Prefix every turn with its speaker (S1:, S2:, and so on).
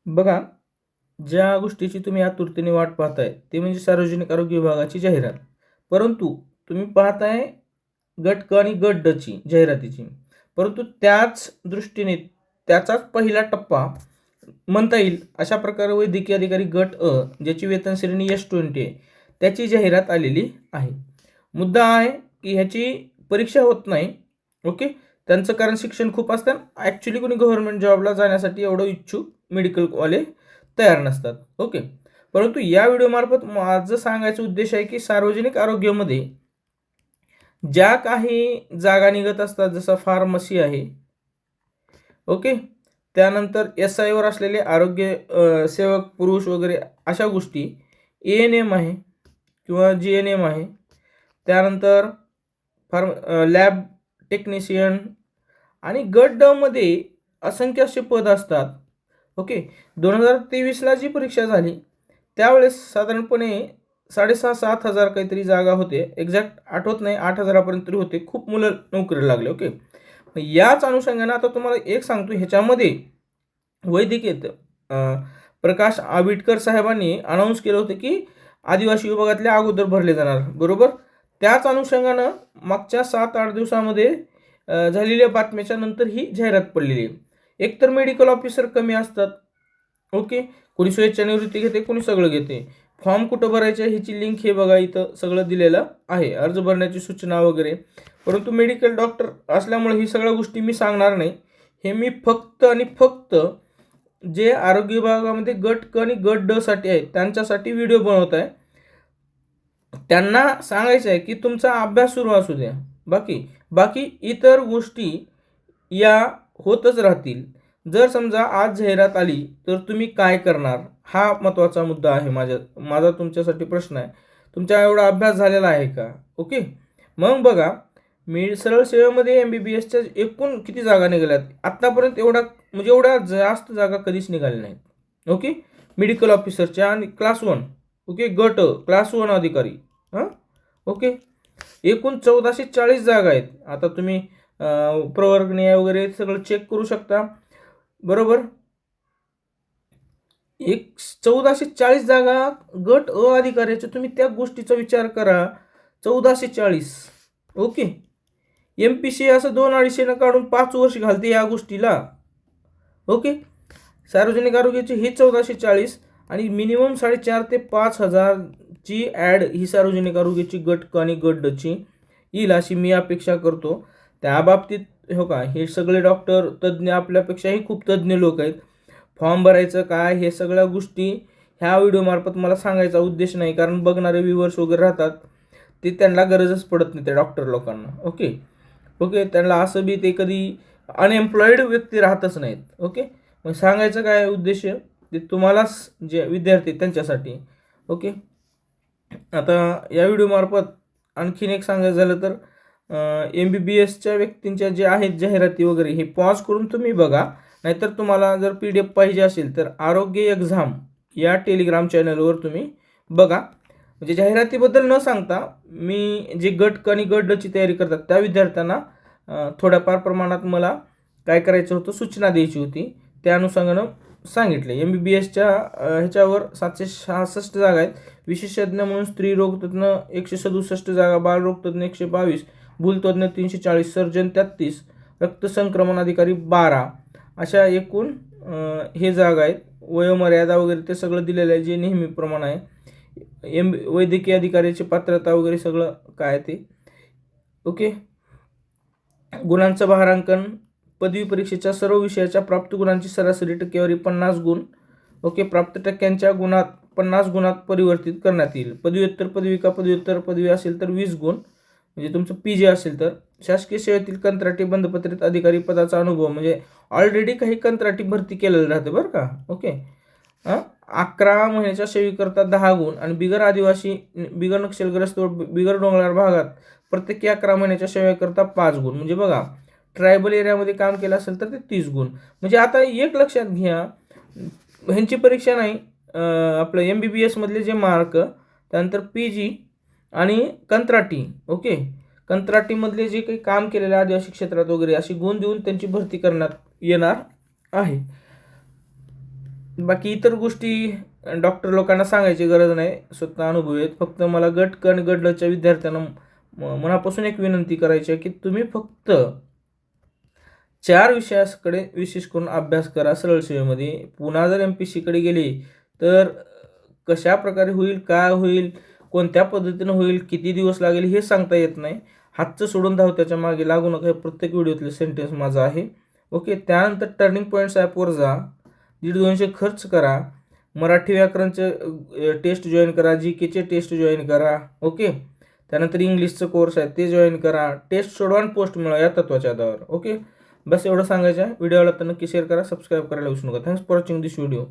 S1: बघा, ज्या गोष्टीची तुम्ही आतुरतेने वाट पाहताय ते म्हणजे सार्वजनिक आरोग्य विभागाची जाहिरात. परंतु तुम्ही पाहताय गट क आणि गट ड ची जाहिरातीची. परंतु त्याच दृष्टीने त्याचाच पहिला टप्पा म्हणता येईल अशा प्रकारे वैद्यकीय अधिकारी गट अ, ज्याची वेतन श्रेणी S20 आहे, त्याची जाहिरात आलेली आहे. मुद्दा आहे की ह्याची परीक्षा होत नाही. ओके. त्यांचं कारण शिक्षण खूप असतं. ॲक्च्युली कोणी गव्हर्नमेंट जॉबला जाण्यासाठी एवढं इच्छुक मेडिकलवाले तयार नसतात. ओके. परंतु या व्हिडिओमार्फत माझं सांगायचा उद्देश आहे की सार्वजनिक आरोग्यामध्ये ज्या काही जागा निघत असतात, जसं फार्मसी आहे. ओके. त्यानंतर SIवर असलेले आरोग्य सेवक पुरुष वगैरे अशा गोष्टी, ANM आहे किंवा GNM आहे. त्यानंतर लॅब टेक्निशियन आणि गट ड मध्ये असंख्य असे पद असतात. ओके. 2023ला जी परीक्षा झाली त्यावेळेस साधारणपणे 6,500-7,000 काहीतरी जागा होते. एक्झॅक्ट आठवत नाही, 8,000 तरी होते. खूप मुलं नोकरीला लागले. ओके. मग याच अनुषंगाने आता तुम्हाला एक सांगतो, ह्याच्यामध्ये वैद्यकीय प्रकाश आंबेडकर साहेबांनी अनाऊन्स केलं होतं की आदिवासी विभागातले अगोदर भरले जाणार. बरोबर. त्याच अनुषंगानं मागच्या 7-8 दिवसामध्ये झालेल्या बातम्याच्या नंतर ही जाहिरात पडलेली आहे. एकतर मेडिकल ऑफिसर कमी असतात. ओके. कोणी स्वेच्छानिवृत्ती घेते, कोणी सगळं घेते. फॉर्म कुठं भरायचे ह्याची लिंक हे बघा, इथं सगळं दिलेलं आहे, अर्ज भरण्याची सूचना वगैरे. परंतु मेडिकल डॉक्टर असल्यामुळे ही सगळ्या गोष्टी मी सांगणार नाही. हे मी फक्त आणि फक्त जे आरोग्य विभागामध्ये गट क आणि गट ड साठी आहेत त्यांच्यासाठी व्हिडिओ बनवत आहे. त्यांना सांगायचं आहे की तुमचा अभ्यास सुरू असू द्या. बाकी बाकी इतर गोष्टी या होतच राहतील. जर समजा आज जाहिरात आली तर तुम्ही काय करणार, हा महत्त्वाचा मुद्दा आहे. माझा तुमच्यासाठी प्रश्न आहे, तुमचा एवढा अभ्यास झालेला आहे का? ओके. मग बघा, सरळ सेवेमध्ये MBBSच्या एकूण किती जागा निघाल्यात आत्तापर्यंत? एवढ्या जास्त जागा कधीच निघाल्या नाहीत. ओके. मेडिकल ऑफिसरच्या आणि क्लास 1. ओके. गट क्लास 1 अधिकारी. हां. ओके. एकूण 1440 जागा आहेत. आता तुम्ही प्रवर्ग न्याय वगैरे सगळं चेक करू शकता. बरोबर. 1440 जागा गट अ अधिकाऱ्याच्या, तुम्ही त्या गोष्टीचा विचार करा. 1440. ओके. MPC असं 2-250 काढून 5 वर्ष घालते या गोष्टीला. ओके. सार्वजनिक आरोग्याची ही 1440 आणि मिनिमम 4,500 ते 5,000 ची ॲड ही सार्वजनिक आरोग्याची गट क आणि गट ड ची येईल अशी मी अपेक्षा करतो. त्या बाबतीत हो का, हे सगळे डॉक्टर तज्ज्ञ आपल्यापेक्षाही खूप तज्ज्ञ लोक आहेत. फॉर्म भरायचं काय हे सगळ्या गोष्टी ह्या व्हिडिओमार्फत मला सांगायचा उद्देश नाही, कारण बघणारे व्ह्यूवर्स वगैरे राहतात, ते त्यांना गरजच पडत नाही त्या डॉक्टर लोकांना. ओके. ओके. त्यांना असं बी ते कधी अनएम्प्लॉईड व्यक्ती राहतच नाहीत. ओके. मग सांगायचं काय उद्देश ते तुम्हालाच, जे विद्यार्थी त्यांच्यासाठी. ओके. आता या व्हिडिओमार्फत आणखीन एक सांगायचं झालं तर MBBSच्या व्यक्तींच्या जे आहेत जाहिराती वगैरे हे पॉज करून तुम्ही बघा. नाहीतर तुम्हाला जर PDF पाहिजे असेल तर आरोग्य एक्झाम या टेलिग्राम चॅनलवर तुम्ही बघा. म्हणजे जाहिरातीबद्दल न सांगता मी जे गट क आणि गट ड ची तयारी करतात त्या विद्यार्थ्यांना थोड्याफार प्रमाणात मला काय करायचं होतं, सूचना द्यायची होती. त्या अनुषंगानं सांगितले. MBBSच्या ह्याच्यावर 766 जागा आहेत. विशेषज्ञ म्हणून स्त्री रोगतज्ञ 167 जागा, बालरोगतज्ञ 122, भूलतज्ञ 340, सर्जन 33, रक्तसंक्रमण अधिकारी 12, अशा एकूण हे जागा आहेत. वयोमर्यादा वगैरे ते सगळं दिलेलं आहे जे नेहमीप्रमाणे आहे. वैद्यकीय अधिकाऱ्याची पात्रता वगैरे सगळं काय ते. ओके. गुणांचं भारांकन, पदवी परीक्षेच्या सर्व विषयाच्या प्राप्त गुणांची सरासरी टक्केवारी 50 गुण. ओके. प्राप्त टक्क्यांच्या गुणात 50 गुणात परिवर्तित करण्यात येईल. पदव्युत्तर पदवी का पदव्युत्तर पदवी असेल तर 20 गुण, म्हणजे तुमचं PG असेल तर. शासकीय सेवेतील कंत्राटी बंधपत्रित अधिकारी पदाचा अनुभव, म्हणजे ऑलरेडी काही कंत्राटी भरती केलेलं राहते बरं का. ओके. 11 महिन्याच्या सेवेकरता 10 गुण आणि बिगर आदिवासी, बिगर नक्षलग्रस्त, बिगर डोंगराळ भागात प्रत्येकी 11 महिन्याच्या सेवेकरता 5 गुण. म्हणजे बघा, ट्रायबल एरियामध्ये काम केलं असेल तर ते 30 गुण. म्हणजे आता एक लक्षात घ्या, ह्यांची परीक्षा नाही, आपलं MBBS मधले जे मार्क, त्यानंतर PG आणि कंत्राटी. ओके. कंत्राटीमधले जे काही काम केलेलं आदिवासी क्षेत्रात वगैरे अशी गुण देऊन त्यांची भरती करण्यात येणार आहे. बाकी इतर गोष्टी डॉक्टर लोकांना सांगायची गरज नाही, स्वतः अनुभवी आहेत. फक्त मला गट क आणि गट डच्या विद्यार्थ्यांना मनापासून एक विनंती करायची आहे की तुम्ही फक्त 4 विषयाकडे विशेष करून अभ्यास करा सरळ सेवेमध्ये. पुन्हा जर MPSCकडे गेले तर कशाप्रकारे होईल, काय होईल, कोणत्या पद्धतीनं होईल, किती दिवस लागेल हे सांगता येत नाही. हातचं सोडून धावत्याच्या मागे लागू नका, हे प्रत्येक व्हिडिओतले सेंटेन्स माझं आहे. ओके. त्यानंतर टर्निंग पॉईंट्स ॲपवर जा, 150-200 खर्च करा, मराठी व्याकरणचे टेस्ट जॉईन करा, GKचे टेस्ट जॉईन करा. ओके. त्यानंतर इंग्लिशचं कोर्स आहे ते जॉईन करा, टेस्ट सोडवा आणि पोस्ट मिळवा या तत्त्वाच्या आधारावर. ओके. बस एवढं सांगायचं आहे. व्हिडिओला तर नक्की शेअर करा, सबस्क्राईब करायला विसरू नका. Thanks for watching this video.